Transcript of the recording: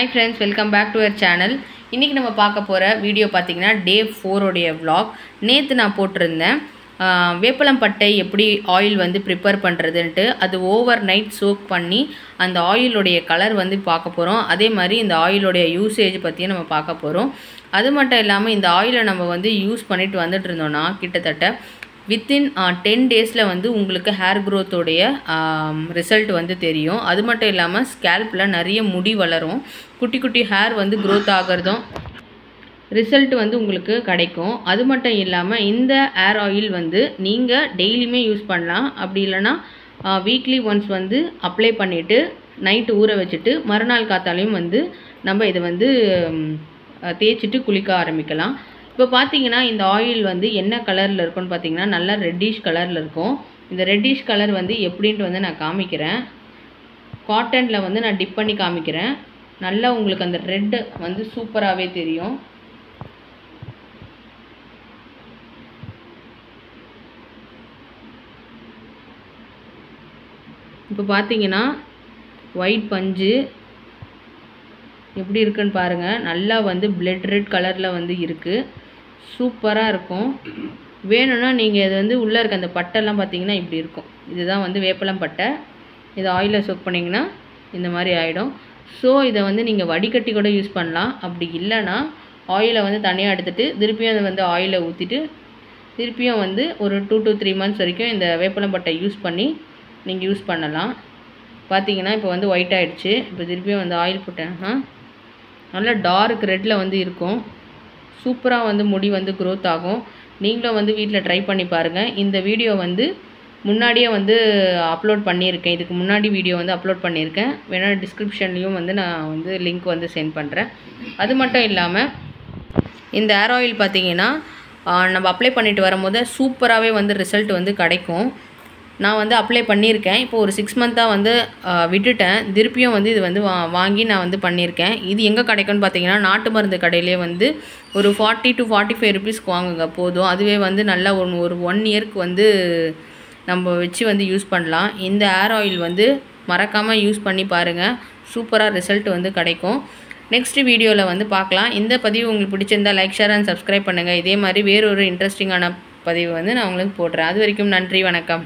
Hi friends, welcome back to our channel. இன்னைக்கு நம்ம பார்க்க போற வீடியோ பாத்தீங்கன்னா டே 4 உடைய vlog. நேத்து நான் போட்டுருந்தேன் வேப்பலம் பட்டை எப்படி ஆயில் வந்து prepare பண்றதுன்னு அது ஓவர் நைட் சோக் பண்ணி அந்த ஆயில் உடைய கலர் வந்து பார்க்க போறோம். அதே மாதிரி இந்த ஆயில் உடைய யூசேஜ் பத்தியும் நம்ம பார்க்க போறோம். அது மட்டும் இல்லாம இந்த ஆயிலை நம்ம வந்து யூஸ் பண்ணிட்டு வந்துட்டு இருந்தோம்னா கிட்டத்தட்ட within 10 days வந்து உங்களுக்கு hair growth உடைய ரிசல்ட் வந்து தெரியும். அது மட்டும் இல்லாம ஸ்கேல்ப்ல நிறைய முடி வளரும். குட்டி குட்டி hair வந்து growth ஆகிறதும் ரிசல்ட் வந்து உங்களுக்கு கிடைக்கும். அது மட்டும் இல்லாம இந்த hair oil வந்து நீங்க டெய்லியுமே யூஸ் பண்ணலாம். அப்படி இல்லனா வீக்லி ஒன்ஸ் வந்து அப்ளை பண்ணிட்டு நைட் ஊற வச்சிட்டு மறுநாள் காத்தாலையும் வந்து நம்ம இத வந்து தேய்ச்சிட்டு குளிக்க ஆரம்பிக்கலாம். இப்போ பாத்தீங்கன்னா இந்த ஆயில் வந்து என்ன கலர்ல இருக்குன்னு பாத்தீங்கன்னா நல்ல ரெட்டிஷ் கலர்ல இருக்கும். இந்த ரெட்டிஷ் கலர் வந்து எப்படின்னு வந்து நான் காமிக்கிறேன். காட்டன்ல வந்து நான் டிப் பண்ணி காமிக்கிறேன். நல்லா உங்களுக்கு அந்த ரெட் வந்து சூப்பராவே தெரியும். இப்போ பாத்தீங்கன்னா ஒயிட் பஞ்சு எப்படி இருக்குன்னு பாருங்க. நல்லா வந்து blood red கலர்ல வந்து இருக்கு. சூப்பரா இருக்கும். வேணும்னா நீங்க இது வந்து உள்ள இருக்க அந்த பட்டை எல்லாம் பாத்தீங்கன்னா இப்படி இருக்கும். இதுதான் வந்து வேப்பலம் பட்டை. இத ஆயில்ல சோக் பண்ணீங்கனா இந்த மாதிரி ஆயிடும். சோ இத வந்து நீங்க வடிகட்டி கூட யூஸ் பண்ணலாம். அப்படி இல்லனா ஆயிலை வந்து தனியா எடுத்துட்டு திருப்பியும் அத வந்து ஆயிலை ஊத்திட்டு திருப்பியும் வந்து ஒரு 2 to 3 months வரைக்கும் இந்த வேப்பலம் பட்டை யூஸ் பண்ணி நீங்க யூஸ் பண்ணலாம். பாத்தீங்கன்னா இப்போ வந்து ஒயிட் ஆயிடுச்சு. இப்போ திருப்பியும் வந்து ஆயில் போட்டேன். நல்ல டார்க் ரெட்ல வந்து இருக்கும். சூப்பரா வந்து முடி வந்து growth ஆகும். நீங்களும் வந்து வீட்ல ட்ரை பண்ணி பாருங்க. இந்த வீடியோ வந்து முன்னாடியே வந்து அப்லோட் பண்ணியிருக்கேன். இதுக்கு முன்னாடி வீடியோ வந்து அப்லோட் பண்ணியிருக்கேன். வேணா டிஸ்கிரிப்ஷன்லயும் வந்து நான் வந்து லிங்க் வந்து சென்ட் பண்றேன். அது மட்டும் இல்லாம இந்த ஹேர் ஆயில் பாத்தீங்கன்னா நம்ம அப்ளை பண்ணிட்டு வரும்போது சூப்பராவே வந்து ரிசல்ட் வந்து கிடைக்கும். நான் வந்து அப்ளை பண்ணியிருக்கேன். இப்போ ஒரு 6 மந்தா வந்து விட்டுட்டேன். திருப்பியும் வந்து இது வந்து வாங்கி நான் வந்து பண்ணியிருக்கேன். இது எங்க கிடைக்கும்னு பாத்தீங்கன்னா நாட்டு மருந்து கடையிலே வந்து ஒரு 40 to 45 ரூபீஸ்க்கு வாங்குங்க போதும். அதுவே வந்து நல்ல ஒரு 1 இயர்க்கு வந்து நம்ம வச்சு வந்து யூஸ் பண்ணலாம். இந்த ஹேர் ஆயில் வந்து மறக்காம யூஸ் பண்ணி பாருங்க. சூப்பரா ரிசல்ட் வந்து கிடைக்கும். நெக்ஸ்ட் வீடியோல வந்து பார்க்கலாம். இந்த பதிவு உங்களுக்கு பிடிச்சிருந்தா லைக், ஷேர் and subscribe பண்ணுங்க. இதே மாதிரி வேற ஒரு இன்ட்ரஸ்டிங்கான பதிவு வந்து நான் உங்களுக்கு போடுறேன். அதுவரைக்கும் நன்றி, வணக்கம்.